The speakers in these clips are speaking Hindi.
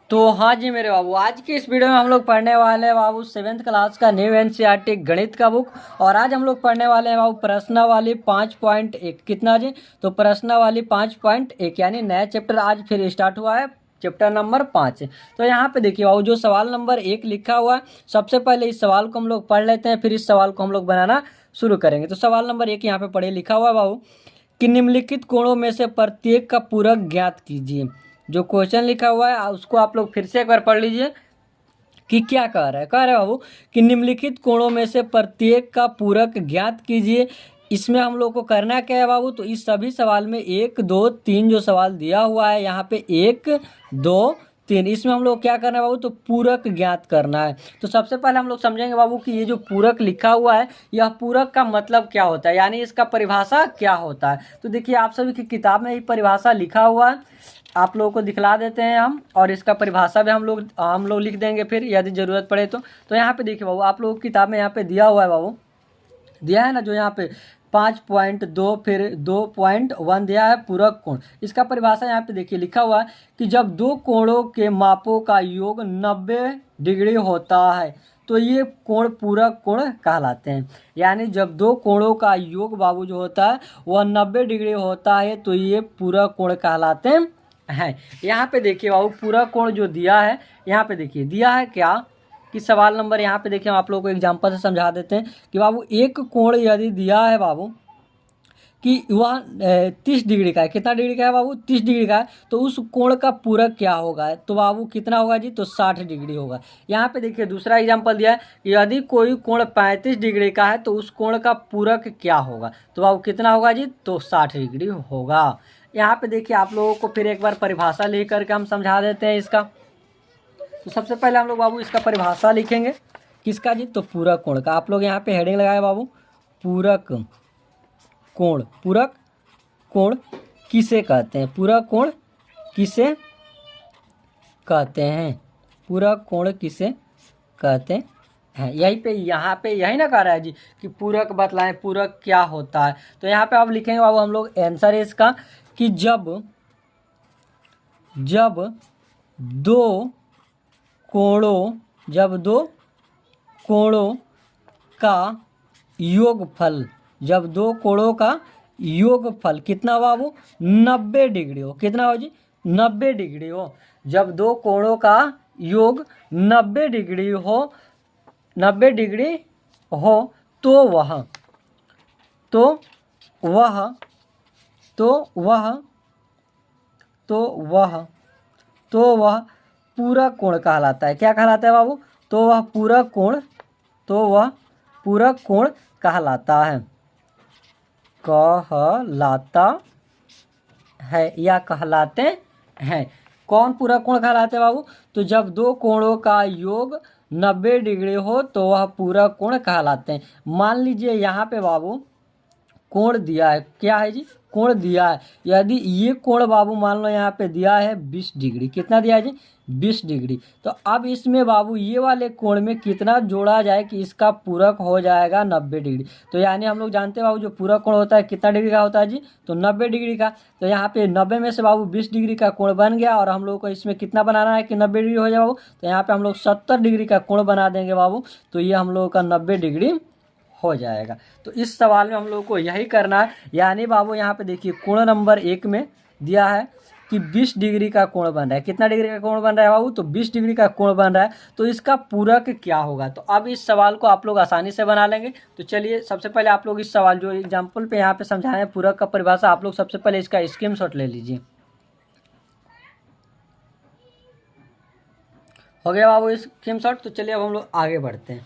तो हाँ जी मेरे बाबू, आज की इस वीडियो में हम लोग पढ़ने वाले हैं बाबू 7th क्लास का न्यू एनसीईआरटी गणित का बुक। और आज हम लोग पढ़ने वाले हैं बाबू प्रश्नावली 5.1। कितना जी? तो प्रश्नावली 5.1 यानी नया चैप्टर आज फिर स्टार्ट हुआ है, चैप्टर नंबर 5। तो यहाँ पे देखिए बाबू, जो सवाल नंबर 1 लिखा हुआ है, सबसे पहले इस सवाल को हम लोग पढ़ लेते हैं, फिर इस सवाल को हम लोग बनाना शुरू करेंगे। तो सवाल नंबर 1 यहाँ पे पढ़े लिखा हुआ है बाबू कि निम्नलिखित कोणों में से प्रत्येक का पूरक ज्ञात कीजिए। जो क्वेश्चन लिखा हुआ है उसको आप लोग फिर से एक बार पढ़ लीजिए कि क्या कह रहा है। कह रहा है बाबू कि निम्नलिखित कोणों में से प्रत्येक का पूरक ज्ञात कीजिए। इसमें हम लोग को करना क्या है बाबू? तो इस सभी सवाल में 1 2 3 जो सवाल दिया हुआ है यहाँ पे 1 2 3, इसमें हम लोग क्या करना है बाबू? तो पूरक ज्ञात करना है। तो सबसे पहले हम लोग समझेंगे बाबू कि ये जो पूरक लिखा हुआ है, यह पूरक का मतलब क्या होता है, यानी इसका परिभाषा क्या होता है। तो देखिए, आप सभी की किताब में ही परिभाषा लिखा हुआ है, आप लोगों को दिखला देते हैं हम, और इसका परिभाषा भी हम लोग लिख देंगे फिर यदि ज़रूरत पड़े तो यहाँ पे देखिए बाबू, आप लोगों की किताब में यहाँ पे दिया हुआ है बाबू, दिया है ना, जो यहाँ पे 5.2 फिर 2.1 दिया है पूरक कोण। इसका परिभाषा यहाँ पे देखिए लिखा हुआ है कि जब दो कोणों के मापों का योग 90 डिग्री होता है तो ये कोण पूरक कोण कहलाते हैं। यानी जब दो कोणों का योग बाबू जो होता है वह 90 डिग्री होता है तो ये पूरक कोण कहलाते हैं। यहाँ पे देखिए बाबू, पूरक कोण जो दिया है, यहाँ पे देखिए दिया है क्या कि सवाल नंबर, यहाँ पे देखिए हम आप लोगों को एग्जांपल से समझा देते हैं कि बाबू एक कोण यदि दिया है बाबू कि वह 30 डिग्री का है। कितना डिग्री का है बाबू? 30 डिग्री का है। तो उस कोण का पूरक क्या होगा? तो बाबू कितना होगा जी? तो 60 डिग्री होगा। यहाँ पे देखिए दूसरा एग्जांपल दिया है कि यदि कोई कोण 35 डिग्री का है तो उस कोण का पूरक क्या होगा? तो बाबू कितना होगा जी? तो 60 डिग्री होगा। यहाँ पे देखिए आप लोगों को फिर एक बार परिभाषा लिख करके हम समझा देते हैं इसका। तो सबसे पहले हम लोग बाबू इसका परिभाषा लिखेंगे, किसका जी? तो पूरक कोण का। आप लोग यहाँ पे हेडिंग लगाए बाबू, पूरक कोण। पूरक कोण किसे कहते हैं? पूरक कोण किसे कहते हैं? पूरक कोण किसे कहते हैं? यही पे यहाँ पे यही ना कह रहा है जी कि पूरक बतलाएं, पूरक क्या होता है। तो यहाँ पे अब लिखेंगे बाबू हम लोग आंसर है इसका कि जब दो कोणों का योगफल, जब दो कोणों का योगफल कितना बाबू? 90 डिग्री हो। कितना हो जी? 90 डिग्री हो। जब दो कोणों का योग 90 डिग्री हो, 90 डिग्री हो तो वह तो वह तो वह तो वह पूरक कोण कहलाता है। क्या कहलाता है बाबू? तो वह पूरक कोण कहलाता है या कहलाते हैं। कौन पूरक कोण कहलाते हैं बाबू? तो जब दो कोणों का योग 90 डिग्री हो तो वह पूरक कोण कहलाते हैं। मान लीजिए यहाँ पे बाबू कोण दिया है, क्या है जी? कोण दिया है। यदि ये कोण बाबू मान लो यहाँ पे दिया है 20 डिग्री। कितना दिया है जी? 20 डिग्री। तो अब इसमें बाबू ये वाले कोण में कितना जोड़ा जाए कि इसका पूरक हो जाएगा 90 डिग्री। तो यानी हम लोग जानते हैं बाबू जो पूरक कोण होता है कितना डिग्री का होता है जी? तो 90 डिग्री का। तो यहाँ पे 90 में से बाबू 20 डिग्री का कोण बन गया, और हम लोग को इसमें कितना बनाना है कि 90 डिग्री हो जाए बाबू? तो यहाँ पे हम लोग 70 डिग्री का कोण बना देंगे बाबू, तो ये हम लोग का 90 डिग्री हो जाएगा। तो इस सवाल में हम लोग को यही करना है। यानी बाबू यहाँ पे देखिए कोण नंबर 1 में दिया है कि 20 डिग्री का कोण बन रहा है। कितना डिग्री का कोण बन रहा है बाबू? तो 20 डिग्री का कोण बन रहा है। तो इसका पूरक क्या होगा? तो अब इस सवाल को आप लोग आसानी से बना लेंगे। तो चलिए सबसे पहले आप लोग इस सवाल जो एग्जाम्पल पे यहाँ पे समझाए हैं पूरक का परिभाषा, आप लोग सबसे पहले इसका स्क्रीनशॉट ले लीजिए। हो गया बाबू स्क्रीनशॉट। तो चलिए अब हम लोग आगे बढ़ते हैं।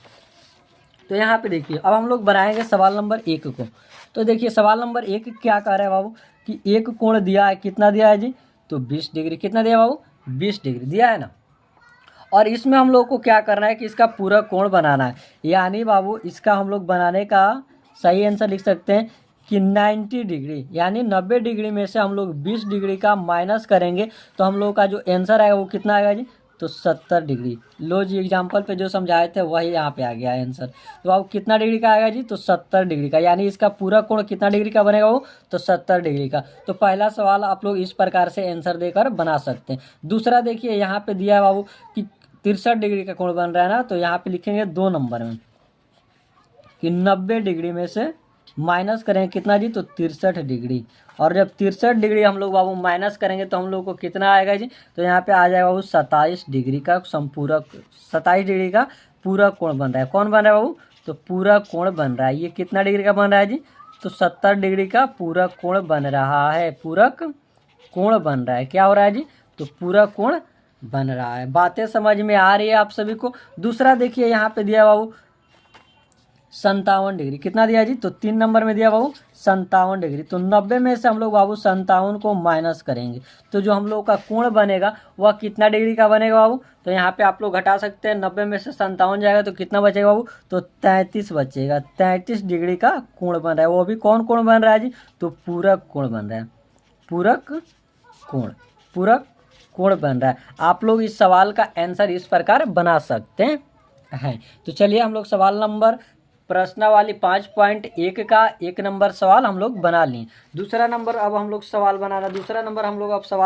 तो यहाँ पे देखिए अब हम लोग बनाएंगे सवाल नंबर 1 को। तो देखिए सवाल नंबर 1 क्या कह रहा है बाबू कि एक कोण दिया है। कितना दिया है जी? तो 20 डिग्री। कितना दिया बाबू? 20 डिग्री दिया है ना। और इसमें हम लोग को क्या करना है कि इसका पूरक कोण बनाना है। यानी बाबू इसका हम लोग बनाने का सही आंसर लिख सकते हैं कि 90 डिग्री, यानी 90 डिग्री में से हम लोग 20 डिग्री का माइनस करेंगे तो हम लोग का जो आंसर आएगा वो कितना आएगा जी? तो 70 डिग्री। लो जी, एग्जाम्पल पे जो समझाए थे वही यहाँ पे आ गया है आंसर। तो बाबू कितना डिग्री का आएगा जी? तो 70 डिग्री का, यानी इसका पूरा कोण कितना डिग्री का बनेगा वो? तो 70 डिग्री का। तो पहला सवाल आप लोग इस प्रकार से आंसर देकर बना सकते हैं। दूसरा देखिए यहाँ पे दिया है बाबू कि 63 डिग्री का कोण बन रहा है ना, तो यहाँ पे लिखेंगे 2 नंबर में कि 90 डिग्री में से माइनस करेंगे कितना जी? तो 63 डिग्री। और जब 63 डिग्री हम लोग बाबू माइनस करेंगे तो हम लोग को कितना आएगा जी? तो यहाँ पे आ जाएगा बाबू 27 डिग्री का संपूरक, 27 डिग्री का पूरक कोण बन रहा है। कौन बन रहा है बाबू? तो पूरक कोण बन रहा है। ये कितना डिग्री का बन रहा है जी? तो 70 डिग्री का पूरक कोण बन रहा है। पूरक कोण बन रहा है। क्या हो रहा है जी? तो पूरक कोण बन रहा है। बातें समझ में आ रही है आप सभी को? दूसरा देखिए यहाँ पे दिया बाबू 57 डिग्री। कितना दिया जी? तो 3 नंबर में दिया बाबू 57 डिग्री। तो 90 में से हम लोग बाबू 57 को माइनस करेंगे तो जो हम लोग का कोण बनेगा वह कितना डिग्री का बनेगा बाबू? तो यहाँ पे आप लोग घटा सकते हैं। 90 में से 57 जाएगा तो कितना बचेगा बाबू? तो 33 बचेगा। 33 डिग्री का कोण बन रहा है। वो भी कौन कोण बन रहा है जी? तो पूरक कोण बन रहा है। पूरक कोण, पूरक कोण बन रहा है। आप लोग इस सवाल का आंसर इस प्रकार बना सकते हैं। तो चलिए हम लोग सवाल नंबर प्रश्नावली 5.1 का 1 नंबर सवाल हम लोग बना लिए। दूसरा नंबर अब हम लोग सवाल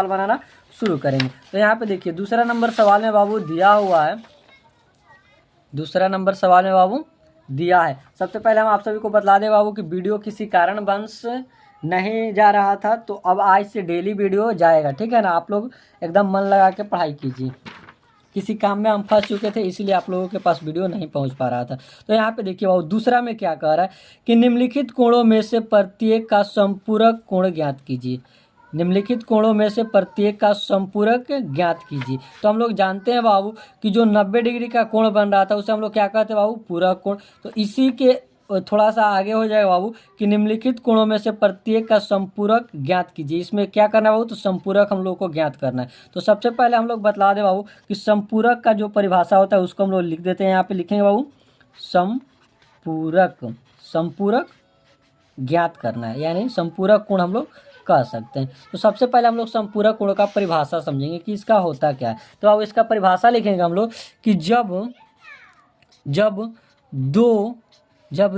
बनाना शुरू करेंगे। तो यहाँ पे देखिए दूसरा नंबर सवाल में बाबू दिया हुआ है, दूसरा नंबर सवाल में बाबू दिया है। सबसे पहले हम आप सभी को बता दें बाबू कि वीडियो किसी कारणवश नहीं जा रहा था, तो अब आज से डेली वीडियो जाएगा, ठीक है ना। आप लोग एकदम मन लगा के पढ़ाई कीजिए। किसी काम में हम फंस चुके थे इसलिए आप लोगों के पास वीडियो नहीं पहुंच पा रहा था। तो यहाँ पे देखिए बाबू दूसरा में क्या कह रहा है कि निम्नलिखित कोणों में से प्रत्येक का संपूरक कोण ज्ञात कीजिए। निम्नलिखित कोणों में से प्रत्येक का संपूरक ज्ञात कीजिए। तो हम लोग जानते हैं बाबू कि जो 90 डिग्री का कोण बन रहा था उसे हम लोग क्या कहते हैं बाबू? पूरक कोण। तो इसी के थोड़ा सा आगे हो जाएगा बाबू कि निम्नलिखित कोणों में से प्रत्येक का संपूरक ज्ञात कीजिए। इसमें क्या करना है बाबू? तो संपूरक हम लोग को ज्ञात करना है। तो सबसे पहले हम लोग बतला दें बाबू कि संपूरक का जो परिभाषा होता है उसको हम लोग लिख देते हैं। यहाँ पे लिखेंगे बाबू संपूरक, संपूरक ज्ञात करना है, यानी संपूरक कोण हम लोग कह सकते हैं। तो सबसे पहले हम लोग संपूरक कोण का परिभाषा समझेंगे कि इसका होता क्या है। तो अब इसका परिभाषा लिखेंगे हम लोग कि जब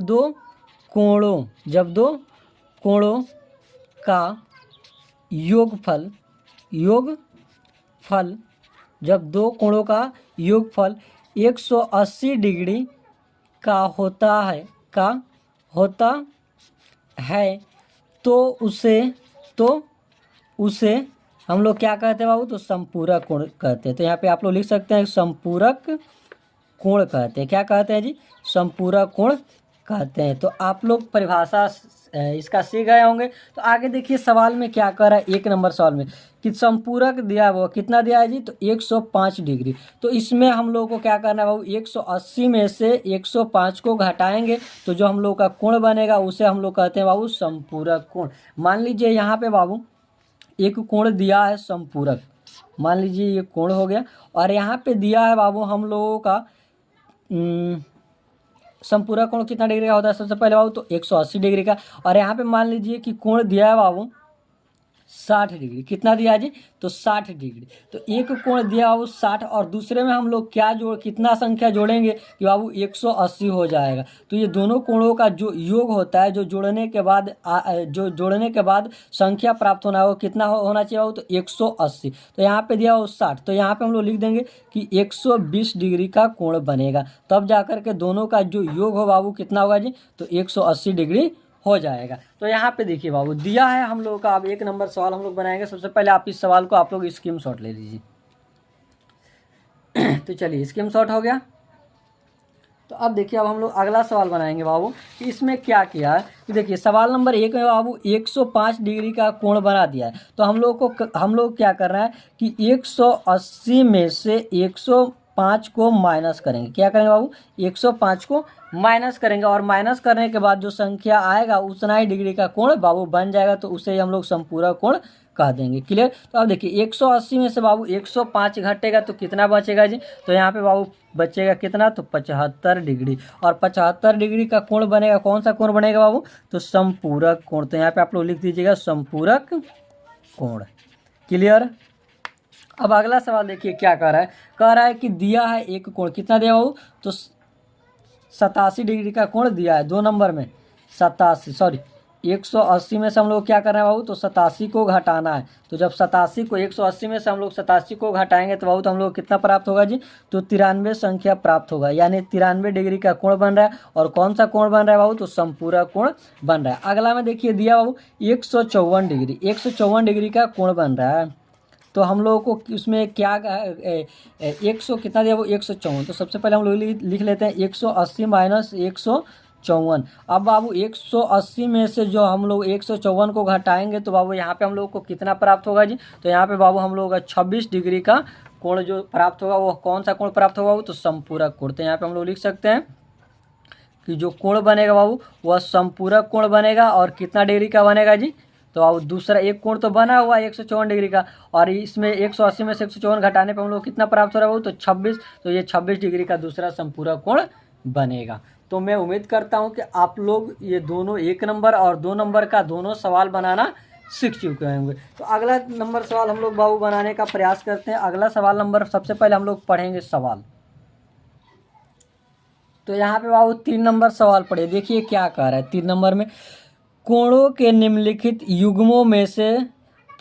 दो कोणों का योगफल जब दो कोणों का योगफल 180 डिग्री का होता है तो उसे हम लोग क्या कहते हैं बाबू? तो संपूरक कोण कहते हैं। तो यहाँ पे आप लोग लिख सकते हैं संपूरक कोण कहते हैं। क्या कहते हैं जी? संपूरक कोण कहते हैं। तो आप लोग परिभाषा इसका सीख गए होंगे। तो आगे देखिए सवाल में क्या कर रहा है, 1 नंबर सवाल में कि संपूरक दिया वो कितना दिया है जी? तो 105 डिग्री। तो इसमें हम लोग को क्या करना है बाबू? 180 में से 105 को घटाएंगे तो जो हम लोग का कोण बनेगा उसे हम लोग कहते हैं बाबू संपूरक कोण। मान लीजिए यहाँ पे बाबू एक कोण दिया है संपूरक, मान लीजिए ये कोण हो गया, और यहाँ पे दिया है बाबू हम लोगों का संपूरक कोण कितना डिग्री का होता है? सबसे पहले बाबू तो 180 डिग्री का, और यहाँ पे मान लीजिए कि कोण दिया है बाबू 60 डिग्री। कितना दिया है जी? तो 60 डिग्री। तो एक कोण दिया बाबू 60 और दूसरे में हम लोग क्या कितना संख्या जोड़ेंगे कि बाबू 180 हो जाएगा। तो ये दोनों कोणों का जो योग होता है, जो जोड़ने के बाद संख्या प्राप्त होना है वो कितना होना चाहिए बाबू? तो 180। तो यहाँ पे दिया हो 60, तो यहाँ पे हम लोग लिख देंगे कि 120 डिग्री का कोण बनेगा। तब जाकर के दोनों का जो योग हो बाबू कितना होगा जी? तो 180 डिग्री हो जाएगा। तो यहाँ पे देखिए बाबू दिया है हम लोग का। अब 1 नंबर सवाल हम लोग बनाएंगे। सबसे पहले आप इस सवाल को आप लोग स्क्रीनशॉट ले लीजिए। तो चलिए स्क्रीनशॉट हो गया। तो अब देखिए अब हम लोग अगला सवाल बनाएंगे बाबू कि इसमें क्या किया है। कि देखिए सवाल नंबर 1 में बाबू 105 डिग्री का कोण बना दिया है। तो हम लोग क्या कर रहे हैं कि 180 में से 105 को माइनस करेंगे। क्या करेंगे बाबू? 105 को माइनस करेंगे, और माइनस करने के बाद जो संख्या आएगा उतना ही डिग्री का कोण बाबू बन जाएगा। तो उसे हम लोग संपूरक कोण कह देंगे। क्लियर? तो अब देखिए 180 में से बाबू 105 घटेगा तो कितना बचेगा जी? तो यहाँ पे बाबू बचेगा कितना? तो 75 डिग्री। और 75 डिग्री का कोण बनेगा। कौन सा कोण बनेगा बाबू? तो संपूरक कोण। तो यहाँ पे आप लोग लिख दीजिएगा संपूरक कोण। क्लियर? अब अगला सवाल देखिए क्या कह रहा है कि दिया है एक कोण, कितना दिया बाबू, तो 87 डिग्री का कोण दिया है 2 नंबर में, 87 सॉरी 180 में से हम लोग क्या कर रहे हैं बाबू, तो 87 को घटाना है। तो जब 87 को 180 में से हम लोग 87 को घटाएंगे तो बाबू तो हम लोग कितना प्राप्त होगा जी, तो 93 संख्या प्राप्त होगा, यानी 93 डिग्री का कोण बन रहा है। और कौन सा कोण बन रहा है बाबू, तो समपूरक कोण बन रहा है। अगला में देखिए दिया बाबू 154 डिग्री, 154 डिग्री का कोण बन रहा है। तो हम लोगों को उसमें क्या 100 कितना दिया वो 154, तो सबसे पहले हम लोग लिख लेते हैं 180 माइनस 154। अब बाबू 180 में से जो हम लोग 154 को घटाएंगे तो बाबू यहाँ पे हम लोग को कितना प्राप्त होगा जी, तो यहाँ पे बाबू हम लोग का 26 डिग्री का कोण जो प्राप्त होगा वो कौन सा कोण प्राप्त होगा बाबू, तो समपूरक कोण। तो यहाँ पे हम लोग लिख सकते हैं कि जो कोण बनेगा बाबू वह समपूरक कोण बनेगा। और कितना डिग्री का बनेगा जी, तो अब दूसरा एक कोण तो बना हुआ 154 डिग्री का, और इसमें 180 में से 154 घटाने पर हम लोग कितना प्राप्त हो रहा है वो, तो 26, तो ये 26 डिग्री का दूसरा समपूरक कोण बनेगा। तो मैं उम्मीद करता हूँ कि आप लोग ये दोनों 1 नंबर और 2 नंबर का दोनों सवाल बनाना सीख चुके होंगे। तो अगला नंबर सवाल हम लोग बाबू बनाने का प्रयास करते हैं। अगला सवाल नंबर सबसे पहले हम लोग पढ़ेंगे सवाल। तो यहाँ पे बाबू 3 नंबर सवाल पढ़े, देखिए क्या कह रहा है 3 नंबर में, कोणों के निम्नलिखित युग्मों में से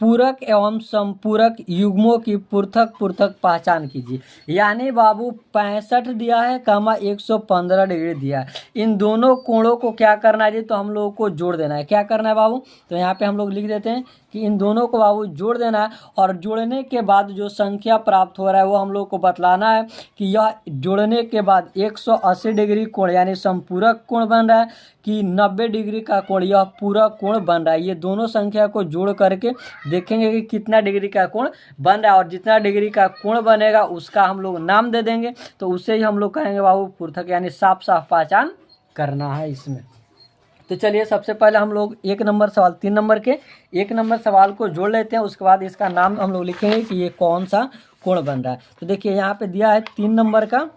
पूरक एवं समपूरक युग्मों की पृथक पृथक पहचान कीजिए। यानी बाबू 65 दिया है 115 डिग्री दिया है, इन दोनों कोणों को क्या करना है, तो हम लोगों को जोड़ देना है। क्या करना है बाबू, तो यहाँ पे हम लोग लिख देते हैं कि इन दोनों को बाबू जोड़ देना है, और जोड़ने के बाद जो संख्या प्राप्त हो रहा है वो हम लोग को बतलाना है कि यह जोड़ने के बाद 180 डिग्री कोण यानी समपूरक कोण बन रहा है कि 90 डिग्री का कोण यह पूरक कोण बन रहा है। ये दोनों संख्या को जोड़ करके देखेंगे कि कितना डिग्री का कोण बन रहा है, और जितना डिग्री का कोण बनेगा उसका हम लोग नाम दे देंगे, तो उससे ही हम लोग कहेंगे बाबू पृथक, यानी साफ साफ पहचान करना है इसमें। तो चलिए सबसे पहले हम लोग 1 नंबर सवाल 3 नंबर के 1 नंबर सवाल को जोड़ लेते हैं, उसके बाद इसका नाम हम लोग लिखेंगे कि ये कौन सा कोण बन रहा है। तो देखिए यहाँ पे दिया है 3 नंबर का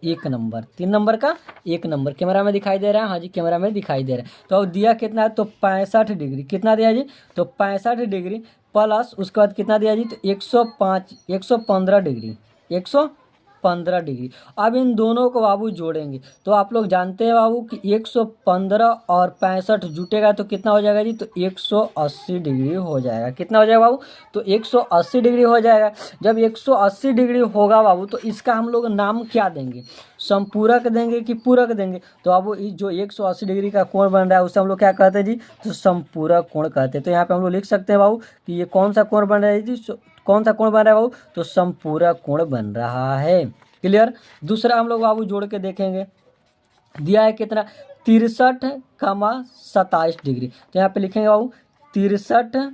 1 नंबर, 3 नंबर का 1 नंबर, कैमरा में दिखाई दे रहा है, हाँ जी कैमरा में दिखाई दे रहा है। तो अब दिया कितना है, तो 65 डिग्री, कितना दिया जी, तो 65 डिग्री प्लस उसके बाद कितना दिया जी, तो 115 डिग्री, 115 डिग्री। अब इन दोनों को बाबू जोड़ेंगे, तो आप लोग जानते हैं बाबू कि 115 और 65 जुटेगा तो कितना हो जाएगा जी, तो 180 डिग्री हो जाएगा। कितना हो जाएगा बाबू, तो 180 डिग्री हो जाएगा। जब 180 डिग्री होगा बाबू तो इसका हम लोग नाम क्या देंगे, समपूरक देंगे कि पूरक देंगे, तो अब जो 180 डिग्री का कोण बन रहा है उसे हम लोग क्या कहते हैं जी, तो समपूरक कोण कहते हैं। तो यहाँ पे हम लोग लिख सकते हैं बाबू कि ये कौन सा कोण बन रहा है जी, कौन सा कोण बन रहा है बाबू, तो समपूरक कोण बन रहा है। क्लियर। दूसरा हम लोग बाबू जोड़ के देखेंगे, दिया है कितना 63, 27 डिग्री, तो यहाँ पे लिखेंगे बाबू 63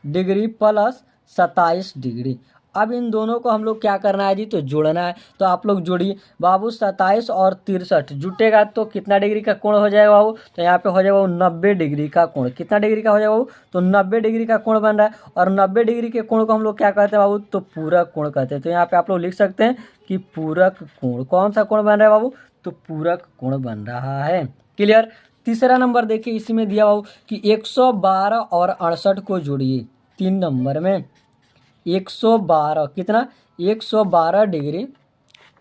डिग्री प्लस 27 डिग्री। अब इन दोनों को हम लोग क्या करना है जी, तो जोड़ना है। तो आप लोग जोड़िए बाबू, 27 और 63 जुटेगा तो कितना डिग्री का कोण हो जाएगा बाबू, तो यहाँ पे हो जाएगा बाबू 90 डिग्री का कोण। कितना डिग्री का हो जाएगा बाबू, तो 90 डिग्री का कोण बन रहा है। और 90 डिग्री के कोण को हम लोग क्या कहते हैं बाबू, तो पूरक कोण कहते हैं। तो यहाँ पे आप लोग लिख सकते हैं कि पूरक कोण, कौन सा कोण बन रहा है बाबू, तो पूरक कोण बन रहा है। क्लियर। तीसरा नंबर देखिए इसी में दिया बाबू कि 112 और 68 को जोड़िए 3 नंबर में, 112 कितना, 112 डिग्री,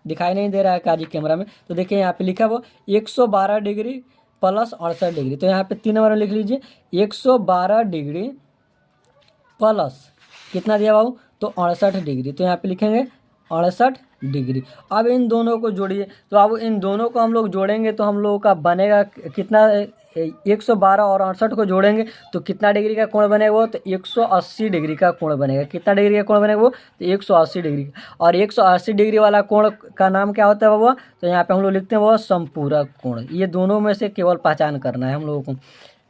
दिखाई नहीं दे रहा है काजी कैमरा में, तो देखिए यहाँ पे लिखा वो 112 डिग्री प्लस 68 डिग्री। तो यहाँ पे 3 नंबर में लिख लीजिए 112 डिग्री प्लस कितना दिया बाबू, तो 68 डिग्री। तो यहाँ पे लिखेंगे 68 डिग्री। अब इन दोनों को जोड़िए, तो अब इन दोनों को हम लोग जोड़ेंगे तो हम लोगों का बनेगा कितना, 112 और 68 को जोड़ेंगे तो कितना डिग्री का कोण बनेगा वो, तो 180 डिग्री का कोण बनेगा। कितना डिग्री का कोण बनेगा वो, तो 180 डिग्री। और 180 डिग्री वाला कोण का नाम क्या होता है बाबू, तो यहाँ पे हम लोग लिखते हैं वो समपूरक कोण। ये दोनों में से केवल पहचान करना है हम लोगों को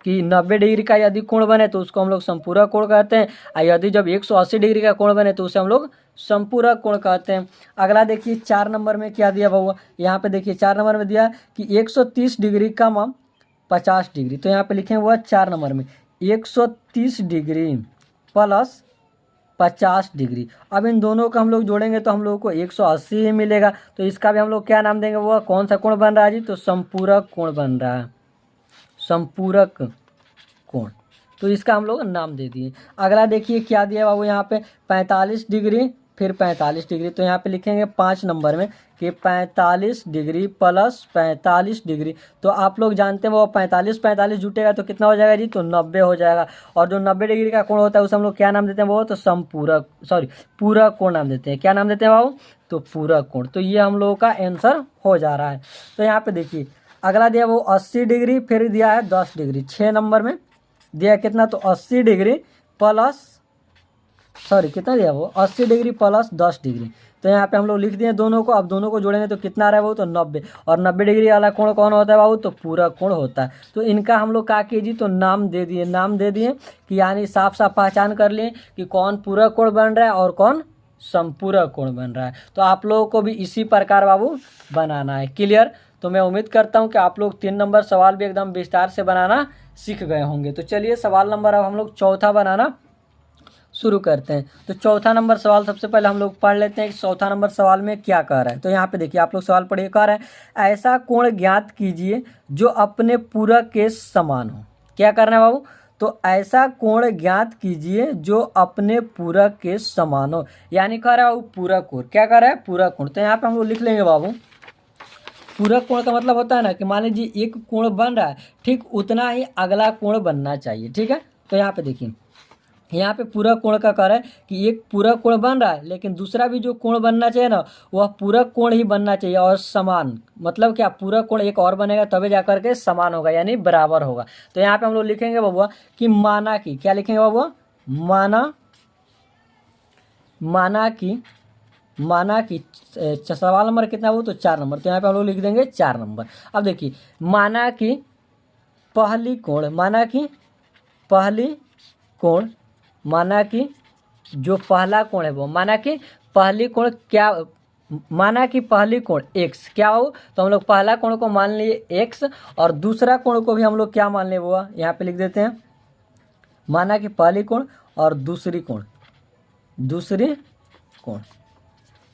कि 90 डिग्री का यदि कोण बने तो उसको हम लोग समपूरक कोण कहते हैं, और यदि जब 180 डिग्री का कोण बने तो उसे हम लोग समपूरक कोण कहते हैं। अगला देखिए 4 नंबर में क्या दिया बाबू, यहाँ पे देखिए 4 नंबर में दिया कि 130 डिग्री का 50 डिग्री। तो यहाँ पे लिखेंगे वो 4 नंबर में 130 डिग्री प्लस 50 डिग्री। अब इन दोनों को हम लोग जोड़ेंगे तो हम लोग को 180 ही मिलेगा। तो इसका भी हम लोग क्या नाम देंगे, वो कौन सा कोण बन रहा है जी, तो समपूरक कोण बन रहा है, समपूरक कोण। तो इसका हम लोग नाम दे दिए। अगला देखिए क्या दिया बाबू, यहाँ पे 45 डिग्री फिर 45 डिग्री। तो यहाँ पे लिखेंगे 5 नंबर में कि 45 डिग्री प्लस 45 डिग्री। तो आप लोग जानते हैं वो 45 जुटेगा तो कितना हो जाएगा जी, तो 90 हो जाएगा। और जो 90 डिग्री का कोण होता है उसे हम लोग क्या नाम देते हैं, वो तो समपूरक, सॉरी पूरक कोण नाम देते हैं। क्या नाम देते हैं बाबू, तो पूरक कोण। तो ये हम लोगों का आंसर हो जा रहा है। तो यहाँ पे देखिए अगला दिया वो 80 डिग्री, फिर दिया है 10 डिग्री। 6 नंबर में दिया कितना, तो 80 डिग्री प्लस, सॉरी कितना दिया वो 80 डिग्री प्लस 10 डिग्री। तो यहाँ पे हम लोग लिख दिए दोनों को। अब दोनों को जोड़ेंगे तो कितना आ रहा है बाबू, तो 90। और 90 डिग्री वाला कोण कौन होता है बाबू, तो पूरक कोण होता है। तो इनका हम लोग क्या कीजिए, तो नाम दे दिए कि यानी साफ साफ पहचान कर लिए कि कौन पूरक कोण बन रहा है और कौन समपूरक कोण बन रहा है। तो आप लोगों को भी इसी प्रकार बाबू बनाना है। क्लियर। तो मैं उम्मीद करता हूँ कि आप लोग 3 नंबर सवाल भी एकदम विस्तार से बनाना सीख गए होंगे। तो चलिए सवाल नंबर अब हम लोग चौथा बनाना शुरू करते हैं। तो चौथा नंबर सवाल सबसे पहले हम लोग पढ़ लेते हैं कि चौथा नंबर सवाल में क्या कह रहा है। तो यहाँ पे देखिए आप लोग सवाल पढ़िए, कह रहा है ऐसा कोण ज्ञात कीजिए जो अपने पूरक के समान हो। क्या करना है बाबू, तो ऐसा कोण ज्ञात कीजिए जो अपने पूरक के समान हो। यानी कह रहा है वो पूरक कोण, क्या कह रहा है, पूरक कोण। तो यहाँ पे हम लोग लिख लेंगे बाबू, पूरक कोण का मतलब होता है ना कि मान लीजिए एक कोण बन रहा है, ठीक उतना ही अगला कोण बनना चाहिए। ठीक है। तो यहाँ पे देखिए यहाँ पे पूरक कोण का कह रहा है कि एक पूरक कोण बन रहा है, लेकिन दूसरा भी जो कोण बनना चाहिए ना वह पूरक कोण ही बनना चाहिए और समान। मतलब क्या, पूरक कोण एक और बनेगा तभी जाकर के समान होगा, यानी बराबर होगा। तो यहाँ पे हम लोग लिखेंगे बबुआ कि माना कि, क्या लिखेंगे बबुआ, माना कि सवाल नंबर कितना वो, तो 4 नंबर। तो यहाँ पे हम लोग लिख देंगे 4 नंबर। अब देखिए माना कि पहली कोण, माना कि जो पहला कोण है वो, माना कि पहली कोण क्या, माना कि पहली कोण x क्या हो, तो हम लोग पहला कोण को मान लिए x और दूसरा कोण को भी हम लोग क्या मान लिए वो, यहाँ पे लिख देते हैं माना कि पहली कोण और दूसरी कोण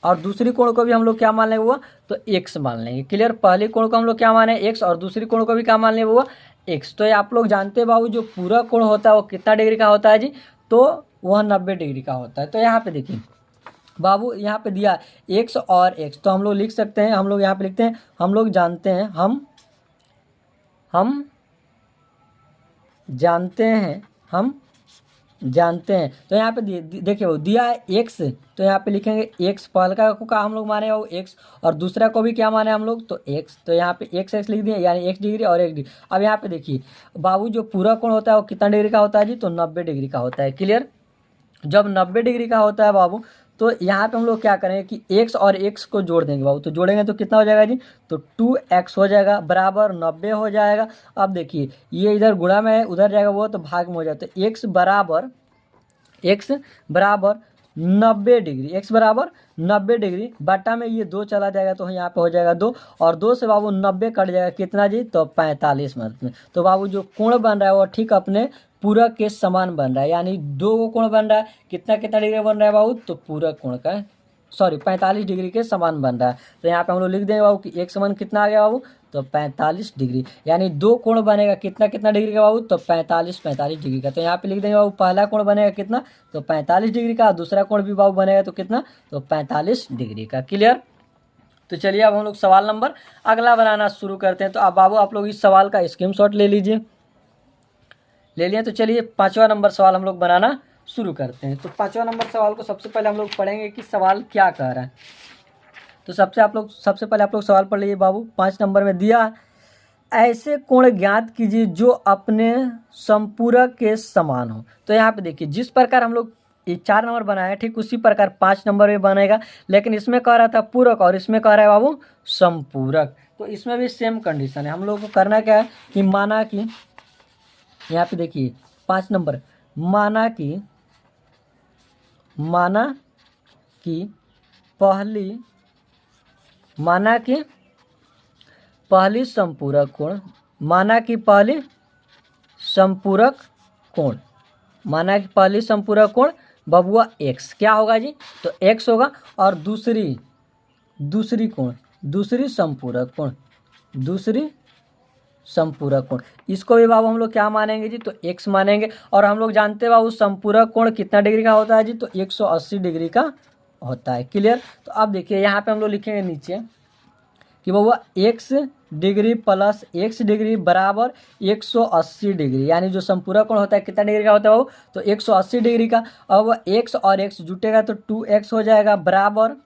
और दूसरी कोण को भी हम लोग क्या मान लेंगे वो, तो x मान लेंगे। क्लियर। पहली कोण को हम लोग क्या माने x और दूसरी कोण को भी क्या मान लेंगे वो x। तो ये आप लोग जानते हैं बाबू जो पूरा कोण होता है वो कितना डिग्री का होता है जी, तो वह 90 डिग्री का होता है। तो यहाँ पे देखिए बाबू यहाँ पे दिया x और x, तो हम लोग लिख सकते हैं, हम लोग यहाँ पे लिखते हैं हम लोग जानते हैं, हम जानते हैं। तो यहाँ पे देखिए वो दिया है x, तो यहाँ पे लिखेंगे x, पहला को का हम लोग माने वो x और दूसरा को भी क्या माने हम लोग, तो x। तो यहाँ पे x लिख दिए, यानी 1 डिग्री और 1 डिग्री। अब यहाँ पे देखिए बाबू जो पूरा कोण होता है वो कितना डिग्री का होता है जी, तो 90 डिग्री का होता है। क्लियर। जब 90 डिग्री का होता है बाबू तो यहाँ पे हम लोग क्या करेंगे कि x और x को जोड़ देंगे बाबू। तो जोड़ेंगे तो कितना हो जाएगा जी, तो 2x हो जाएगा बराबर 90 हो जाएगा। अब देखिए ये इधर गुणा में है, उधर जाएगा वो तो भाग में हो जाता है। x बराबर 90 डिग्री, x बराबर 90 डिग्री बटा में ये 2 चला जाएगा तो यहाँ पे हो जाएगा 2 और 2 से बाबू 90 कट जाएगा कितना जी, तो 45 मिनट में। तो बाबू जो कोण बन रहा है वो ठीक अपने पूरक के समान बन रहा है, यानी 2 कोण बन रहा है, कितना डिग्री बन रहा है बाबू, तो पूरक कोण का, सॉरी 45 डिग्री के समान बन रहा है। तो यहाँ पे हम लोग लिख देंगे बाबू कि एक समान कितना आ गया बाबू, तो 45 डिग्री, यानी 2 कोण बनेगा कितना डिग्री का बाबू, तो 45 डिग्री का। तो यहाँ पे लिख देंगे बाबू पहला कोण बनेगा कितना, तो 45 डिग्री का, दूसरा कोण भी बाबू बनेगा तो कितना, तो 45 डिग्री का। क्लियर। तो चलिए अब हम लोग सवाल नंबर अगला बनाना शुरू करते हैं। तो अब बाबू आप लोग इस सवाल का स्क्रीनशॉट ले लीजिए, ले लिए। तो चलिए 5वां नंबर सवाल हम लोग बनाना शुरू करते हैं। तो 5वां नंबर सवाल को सबसे पहले हम लोग पढ़ेंगे कि सवाल क्या कह रहा है। तो सबसे पहले आप लोग सवाल पढ़ लीजिए बाबू। 5 नंबर में दिया ऐसे कोण ज्ञात कीजिए जो अपने संपूरक के समान हो। तो यहाँ पे देखिए जिस प्रकार हम लोग ये 4 नंबर बनाया ठीक उसी प्रकार 5 नंबर में बनेगा, लेकिन इसमें कह रहा था पूरक और इसमें कह रहा है बाबू संपूरक। तो इसमें भी सेम कंडीशन है। हम लोग को करना क्या है कि माना कि यहाँ पे देखिए 5 नंबर, माना कि पहली संपूरक कोण, माना कि पहली संपूरक कोण बबुआ x क्या होगा जी, तो x होगा और दूसरी संपूरक कोण इसको भी बाबू हम लोग क्या मानेंगे जी, तो x मानेंगे। और हम लोग जानते हैं बाबू संपूरक कोण कितना डिग्री का होता है जी, तो 180 डिग्री का होता है। क्लियर। तो अब देखिए यहाँ पे हम लोग लिखेंगे नीचे कि वह x degree plus x degree बराबर 180 डिग्री, यानी जो संपूरक कोण होता है कितना डिग्री का होता है वो, तो 180 डिग्री का। अब x और x जुटेगा तो 2x हो जाएगा बराबर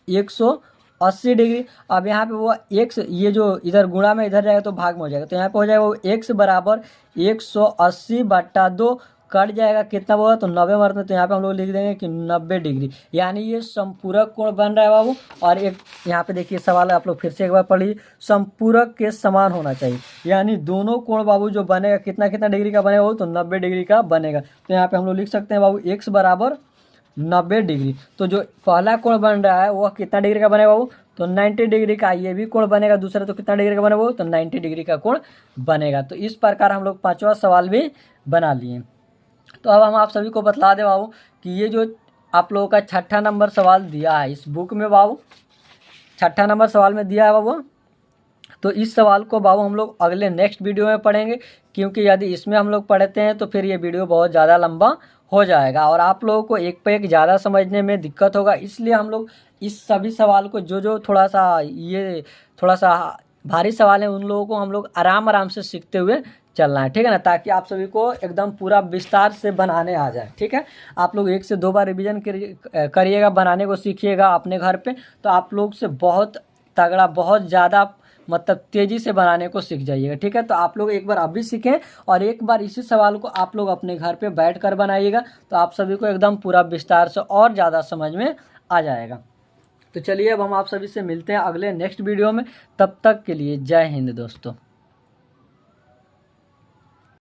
180 डिग्री। अब यहाँ पे वो x, ये जो इधर गुणा में इधर जाएगा तो भाग में हो जाएगा, तो यहाँ पे हो जाएगा वो x बराबर 180/2 कट जाएगा, कितना होगा तो 90 मारते हैं, तो यहाँ पे हम लोग लिख देंगे कि 90 डिग्री, यानी ये संपूरक कोण बन रहा है बाबू। और एक यहाँ पे देखिए सवाल है, आप लोग फिर से एक बार पढ़िए, संपूरक के समान होना चाहिए, यानी दोनों कोण बाबू जो बनेगा कितना कितना डिग्री का बनेगा वो, तो 90 डिग्री का बनेगा। तो यहाँ पे हम लोग लिख सकते हैं बाबू x बराबर 90 डिग्री। तो जो पहला कोण बन रहा है वह कितना डिग्री का बनेगा बाबू, तो 90 डिग्री का। ये भी कोण बनेगा दूसरा, तो कितना डिग्री का बनेगा वो, तो 90 डिग्री का कोण बनेगा। तो इस प्रकार हम लोग 5वां सवाल भी बना लिए। तो अब हम आप सभी को बतला दें बाबू कि ये जो आप लोगों का 6ठा नंबर सवाल दिया है इस बुक में बाबू, 6ठा नंबर सवाल में दिया है बाबू, तो इस सवाल को बाबू हम लोग अगले नेक्स्ट वीडियो में पढ़ेंगे, क्योंकि यदि इसमें हम लोग पढ़ते हैं तो फिर ये वीडियो बहुत ज़्यादा लंबा हो जाएगा और आप लोगों को एक पे एक ज़्यादा समझने में दिक्कत होगा। इसलिए हम लोग इस सभी सवाल को जो थोड़ा सा भारी सवाल है उन लोगों को हम लोग आराम आराम से सीखते हुए चलना है, ठीक है ना, ताकि आप सभी को एकदम पूरा विस्तार से बनाने आ जाए। ठीक है, आप लोग 1 से 2 बार रिवीजन करिएगा, बनाने को सीखिएगा अपने घर पे, तो आप लोग से बहुत तगड़ा, बहुत ज़्यादा मतलब तेज़ी से बनाने को सीख जाइएगा। ठीक है, तो आप लोग एक बार अभी सीखें और एक बार इसी सवाल को आप लोग अपने घर पे बैठ कर बनाइएगा, तो आप सभी को एकदम पूरा विस्तार से और ज़्यादा समझ में आ जाएगा। तो चलिए अब हम आप सभी से मिलते हैं अगले नेक्स्ट वीडियो में, तब तक के लिए जय हिंद दोस्तों।